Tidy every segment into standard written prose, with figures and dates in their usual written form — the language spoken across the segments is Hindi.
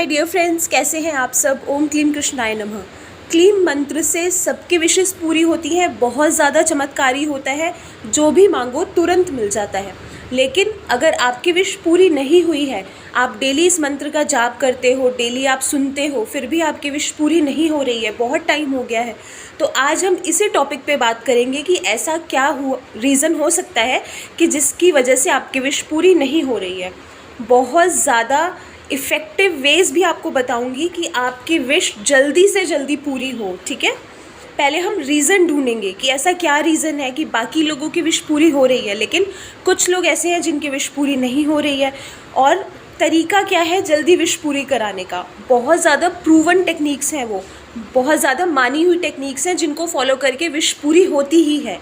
माय डियर फ्रेंड्स, कैसे हैं आप सब। ओम क्लीम कृष्णाय नमः। क्लीम मंत्र से सबकी विशेष पूरी होती हैं। बहुत ज़्यादा चमत्कारी होता है, जो भी मांगो तुरंत मिल जाता है। लेकिन अगर आपकी विश पूरी नहीं हुई है, आप डेली इस मंत्र का जाप करते हो, डेली आप सुनते हो, फिर भी आपकी विश पूरी नहीं हो रही है, बहुत टाइम हो गया है, तो आज हम इसी टॉपिक पे बात करेंगे कि ऐसा क्या रीज़न हो सकता है कि जिसकी वजह से आपकी विश पूरी नहीं हो रही है। बहुत ज़्यादा इफ़ेक्टिव वेज भी आपको बताऊंगी कि आपकी विश जल्दी से जल्दी पूरी हो। ठीक है, पहले हम रीज़न ढूंढेंगे कि ऐसा क्या रीज़न है कि बाकी लोगों की विश पूरी हो रही है लेकिन कुछ लोग ऐसे हैं जिनकी विश पूरी नहीं हो रही है, और तरीका क्या है जल्दी विश पूरी कराने का। बहुत ज़्यादा प्रूवन टेक्निक्स हैं, वो बहुत ज़्यादा मानी हुई टेक्निक्स हैं जिनको फॉलो करके विश पूरी होती ही है।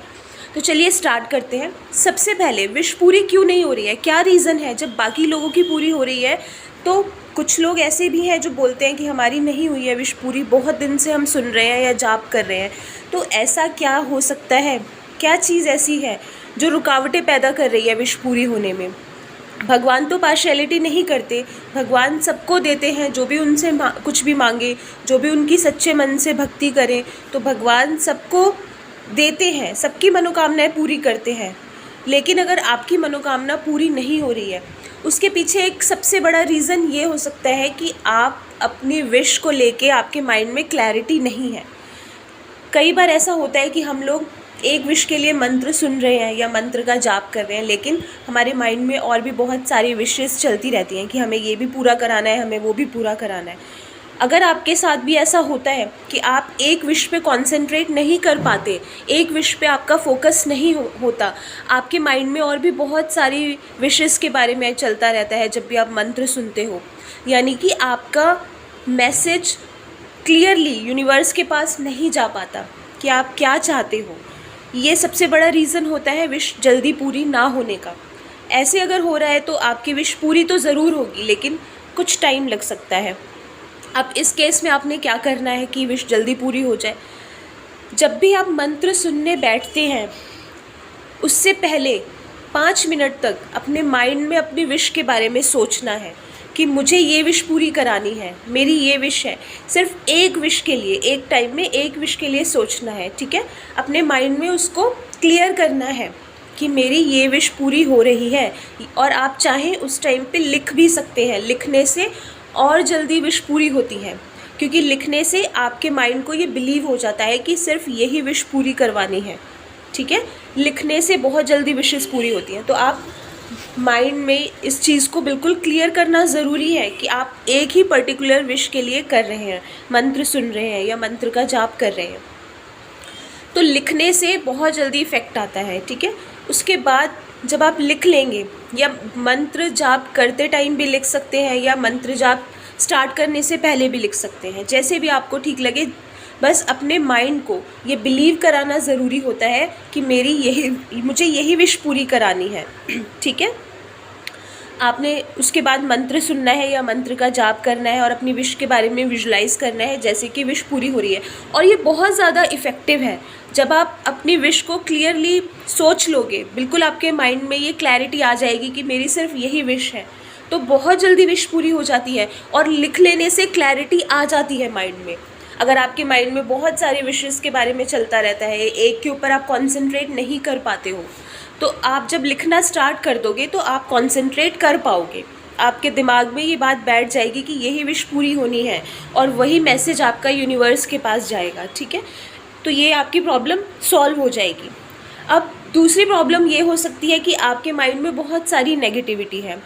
तो चलिए स्टार्ट करते हैं। सबसे पहले विश पूरी क्यों नहीं हो रही है, क्या रीज़न है। जब बाकी लोगों की पूरी हो रही है तो कुछ लोग ऐसे भी हैं जो बोलते हैं कि हमारी नहीं हुई है विश पूरी, बहुत दिन से हम सुन रहे हैं या जाप कर रहे हैं। तो ऐसा क्या हो सकता है, क्या चीज़ ऐसी है जो रुकावटें पैदा कर रही है विश पूरी होने में। भगवान तो पार्शियलिटी नहीं करते, भगवान सबको देते हैं, जो भी उनसे कुछ भी मांगे, जो भी उनकी सच्चे मन से भक्ति करें, तो भगवान सबको देते हैं, सबकी मनोकामनाएं पूरी करते हैं। लेकिन अगर आपकी मनोकामना पूरी नहीं हो रही है, उसके पीछे एक सबसे बड़ा रीज़न ये हो सकता है कि आप अपनी विश को लेके आपके माइंड में क्लैरिटी नहीं है। कई बार ऐसा होता है कि हम लोग एक विश के लिए मंत्र सुन रहे हैं या मंत्र का जाप कर रहे हैं, लेकिन हमारे माइंड में और भी बहुत सारी विशेस चलती रहती हैं कि हमें ये भी पूरा कराना है, हमें वो भी पूरा कराना है। अगर आपके साथ भी ऐसा होता है कि आप एक विश पे कॉन्सेंट्रेट नहीं कर पाते, एक विश पे आपका फोकस नहीं होता, आपके माइंड में और भी बहुत सारी विशेस के बारे में चलता रहता है जब भी आप मंत्र सुनते हो, यानी कि आपका मैसेज क्लियरली यूनिवर्स के पास नहीं जा पाता कि आप क्या चाहते हो। ये सबसे बड़ा रीज़न होता है विश जल्दी पूरी ना होने का। ऐसे अगर हो रहा है तो आपकी विश पूरी तो ज़रूर होगी, लेकिन कुछ टाइम लग सकता है। अब इस केस में आपने क्या करना है कि विश जल्दी पूरी हो जाए। जब भी आप मंत्र सुनने बैठते हैं, उससे पहले 5 मिनट तक अपने माइंड में अपनी विश के बारे में सोचना है कि मुझे ये विश पूरी करानी है, मेरी ये विश है। सिर्फ एक विश के लिए, एक टाइम में एक विश के लिए सोचना है। ठीक है, अपने माइंड में उसको क्लियर करना है कि मेरी ये विश पूरी हो रही है। और आप चाहें उस टाइम पे लिख भी सकते हैं, लिखने से और जल्दी विश पूरी होती है, क्योंकि लिखने से आपके माइंड को ये बिलीव हो जाता है कि सिर्फ यही विश पूरी करवानी है। ठीक है, लिखने से बहुत जल्दी विशेस पूरी होती हैं। तो आप माइंड में इस चीज़ को बिल्कुल क्लियर करना ज़रूरी है कि आप एक ही पर्टिकुलर विश के लिए कर रहे हैं, मंत्र सुन रहे हैं या मंत्र का जाप कर रहे हैं। तो लिखने से बहुत जल्दी इफ़ेक्ट आता है। ठीक है, उसके बाद जब आप लिख लेंगे, या मंत्र जाप करते टाइम भी लिख सकते हैं या मंत्र जाप स्टार्ट करने से पहले भी लिख सकते हैं, जैसे भी आपको ठीक लगे। बस अपने माइंड को ये बिलीव कराना ज़रूरी होता है कि मुझे यही विश पूरी करानी है। ठीक है, आपने उसके बाद मंत्र सुनना है या मंत्र का जाप करना है और अपनी विश के बारे में विजुलाइज़ करना है जैसे कि विश पूरी हो रही है। और ये बहुत ज़्यादा इफ़ेक्टिव है। जब आप अपनी विश को क्लियरली सोच लोगे, बिल्कुल आपके माइंड में ये क्लैरिटी आ जाएगी कि मेरी सिर्फ यही विश है, तो बहुत जल्दी विश पूरी हो जाती है। और लिख लेने से क्लैरिटी आ जाती है माइंड में। अगर आपके माइंड में बहुत सारी विशेस के बारे में चलता रहता है, एक के ऊपर आप कॉन्सेंट्रेट नहीं कर पाते हो, तो आप जब लिखना स्टार्ट कर दोगे तो आप कॉन्सेंट्रेट कर पाओगे। आपके दिमाग में ये बात बैठ जाएगी कि यही विश पूरी होनी है, और वही मैसेज आपका यूनिवर्स के पास जाएगा। ठीक है, तो ये आपकी प्रॉब्लम सॉल्व हो जाएगी। अब दूसरी प्रॉब्लम ये हो सकती है कि आपके माइंड में बहुत सारी नेगेटिविटी है।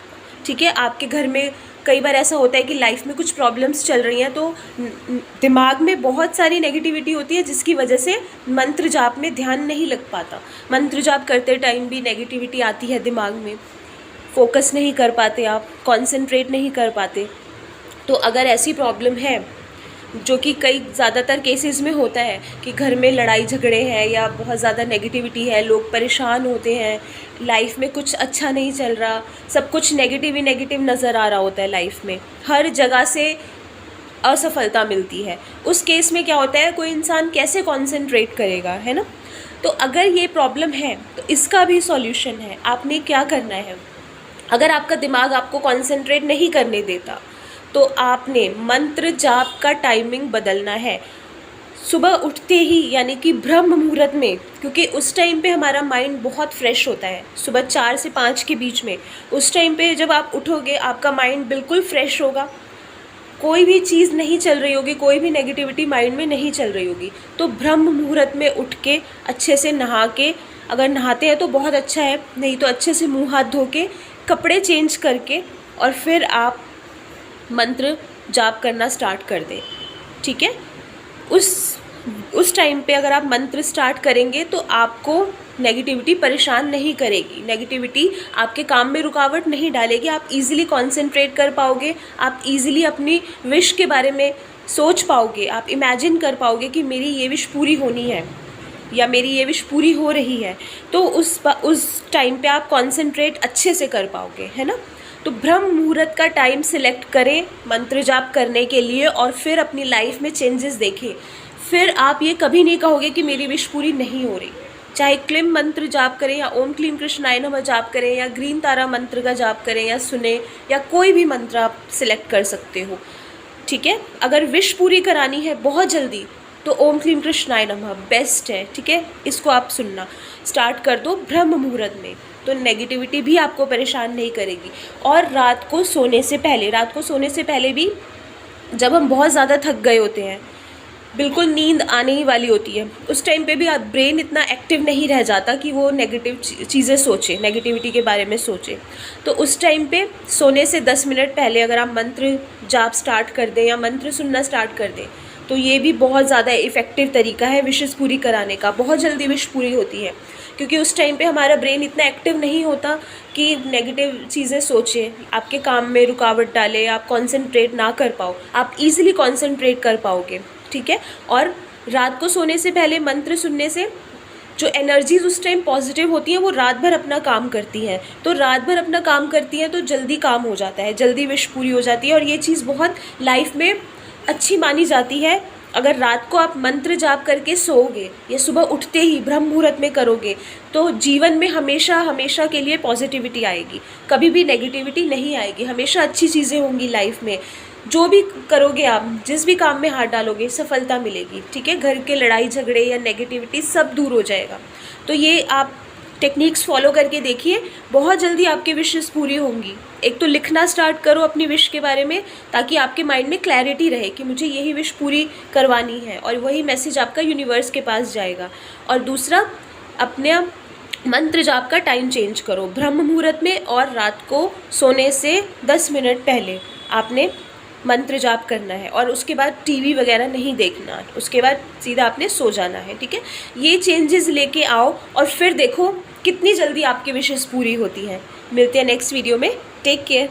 ठीक है, आपके घर में कई बार ऐसा होता है कि लाइफ में कुछ प्रॉब्लम्स चल रही हैं, तो दिमाग में बहुत सारी नेगेटिविटी होती है, जिसकी वजह से मंत्र जाप में ध्यान नहीं लग पाता। मंत्र जाप करते टाइम भी नेगेटिविटी आती है दिमाग में, फोकस नहीं कर पाते, आप कंसंट्रेट नहीं कर पाते। तो अगर ऐसी प्रॉब्लम है, जो कि कई ज़्यादातर केसेस में होता है कि घर में लड़ाई झगड़े हैं या बहुत ज़्यादा नेगेटिविटी है, लोग परेशान होते हैं, लाइफ में कुछ अच्छा नहीं चल रहा, सब कुछ नेगेटिव ही नेगेटिव नज़र आ रहा होता है लाइफ में, हर जगह से असफलता मिलती है। उस केस में क्या होता है, कोई इंसान कैसे कॉन्सेंट्रेट करेगा, है ना। तो अगर ये प्रॉब्लम है तो इसका भी सॉल्यूशन है। आपने क्या करना है, अगर आपका दिमाग आपको कॉन्सेंट्रेट नहीं करने देता, तो आपने मंत्र जाप का टाइमिंग बदलना है। सुबह उठते ही यानी कि ब्रह्म मुहूर्त में, क्योंकि उस टाइम पे हमारा माइंड बहुत फ्रेश होता है, सुबह 4 से 5 के बीच में। उस टाइम पे जब आप उठोगे आपका माइंड बिल्कुल फ्रेश होगा, कोई भी चीज़ नहीं चल रही होगी, कोई भी नेगेटिविटी माइंड में नहीं चल रही होगी। तो ब्रह्म मुहूर्त में उठ के अच्छे से नहा के, अगर नहाते हैं तो बहुत अच्छा है, नहीं तो अच्छे से मुँह हाथ धो के कपड़े चेंज करके और फिर आप मंत्र जाप करना स्टार्ट कर दें। ठीक है, उस टाइम पे अगर आप मंत्र स्टार्ट करेंगे तो आपको नेगेटिविटी परेशान नहीं करेगी, नेगेटिविटी आपके काम में रुकावट नहीं डालेगी, आप इजीली कंसंट्रेट कर पाओगे, आप इजीली अपनी विश के बारे में सोच पाओगे, आप इमेजिन कर पाओगे कि मेरी ये विश पूरी होनी है या मेरी ये विश पूरी हो रही है। तो उस टाइम पे आप कंसंट्रेट अच्छे से कर पाओगे, है ना। तो ब्रह्म मुहूर्त का टाइम सिलेक्ट करें मंत्र जाप करने के लिए और फिर अपनी लाइफ में चेंजेस देखें। फिर आप ये कभी नहीं कहोगे कि मेरी विश पूरी नहीं हो रही। चाहे क्लीम मंत्र जाप करें या ओम क्लीम कृष्णाय नमः जाप करें या ग्रीन तारा मंत्र का जाप करें या सुने, या कोई भी मंत्र आप सिलेक्ट कर सकते हो। ठीक है, अगर विश पूरी करानी है बहुत जल्दी तो ओम क्लीम कृष्णाय नमः बेस्ट है। ठीक है, इसको आप सुनना स्टार्ट कर दो ब्रह्म मुहूर्त में, तो नेगेटिविटी भी आपको परेशान नहीं करेगी। और रात को सोने से पहले भी जब हम बहुत ज़्यादा थक गए होते हैं, बिल्कुल नींद आने ही वाली होती है, उस टाइम पे भी आप ब्रेन इतना एक्टिव नहीं रह जाता कि वो नेगेटिव चीज़ें सोचे, नेगेटिविटी के बारे में सोचे। तो उस टाइम पे सोने से 10 मिनट पहले अगर आप मंत्र जाप स्टार्ट कर दें या मंत्र सुनना स्टार्ट कर दें तो ये भी बहुत ज़्यादा इफ़ेक्टिव तरीका है विशेस पूरी कराने का। बहुत जल्दी विश पूरी होती है, क्योंकि उस टाइम पे हमारा ब्रेन इतना एक्टिव नहीं होता कि नेगेटिव चीज़ें सोचे, आपके काम में रुकावट डाले, आप कंसंट्रेट ना कर पाओ, आप इजीली कंसंट्रेट कर पाओगे। ठीक है, और रात को सोने से पहले मंत्र सुनने से जो एनर्जीज़ उस टाइम पॉजिटिव होती हैं वो रात भर अपना काम करती हैं। तो रात भर अपना काम करती हैं तो जल्दी काम हो जाता है, जल्दी विश पूरी हो जाती है। और ये चीज़ बहुत लाइफ में अच्छी मानी जाती है। अगर रात को आप मंत्र जाप करके सोओगे या सुबह उठते ही ब्रह्म मुहूर्त में करोगे तो जीवन में हमेशा हमेशा के लिए पॉजिटिविटी आएगी, कभी भी नेगेटिविटी नहीं आएगी, हमेशा अच्छी चीज़ें होंगी लाइफ में। जो भी करोगे आप, जिस भी काम में हाथ डालोगे सफलता मिलेगी। ठीक है, घर के लड़ाई झगड़े या नेगेटिविटी सब दूर हो जाएगा। तो ये आप टेक्निक्स फॉलो करके देखिए, बहुत जल्दी आपकी विशेस पूरी होंगी। एक तो लिखना स्टार्ट करो अपनी विश के बारे में, ताकि आपके माइंड में क्लैरिटी रहे कि मुझे यही विश पूरी करवानी है, और वही मैसेज आपका यूनिवर्स के पास जाएगा। और दूसरा, अपने मंत्र जाप का टाइम चेंज करो, ब्रह्म मुहूर्त में और रात को सोने से 10 मिनट पहले आपने मंत्र जाप करना है, और उसके बाद टीवी वगैरह नहीं देखना, उसके बाद सीधा आपने सो जाना है। ठीक है, ये चेंजेस लेके आओ और फिर देखो कितनी जल्दी आपकी विशेस पूरी होती हैं। मिलते हैं नेक्स्ट वीडियो में, टेक केयर।